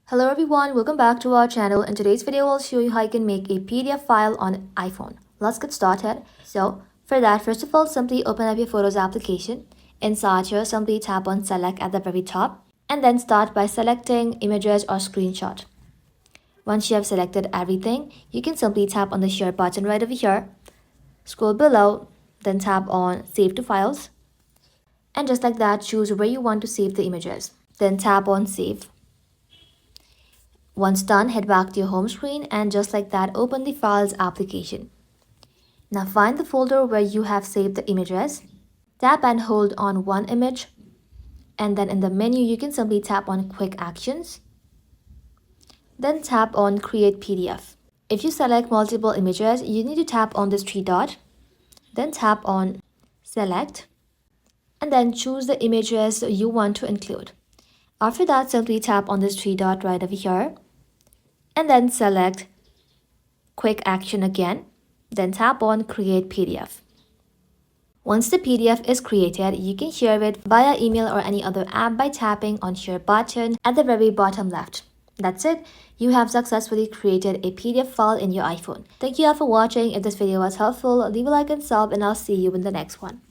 Hello everyone, welcome back to our channel. In today's video, I'll show you how you can make a PDF file on iPhone. Let's get started. So for that, first of all, simply open up your Photos application. Inside here, simply tap on Select at the very top and then start by selecting Images or Screenshot. Once you have selected everything, you can simply tap on the Share button right over here. Scroll below, then tap on Save to Files. And just like that, choose where you want to save the images. Then tap on Save. Once done, head back to your home screen and just like that, open the Files application. Now find the folder where you have saved the images. Tap and hold on one image. And then in the menu, you can simply tap on Quick Actions. Then tap on Create PDF. If you select multiple images, you need to tap on this three dot. Then tap on Select. And then choose the images you want to include. After that, simply tap on this three dot right over here. And then select Quick Action again, then tap on Create PDF. Once the PDF is created, you can share it via email or any other app by tapping on Share button at the very bottom left. That's it. You have successfully created a PDF file in your iPhone. Thank you all for watching. If this video was helpful, leave a like and sub, and I'll see you in the next one.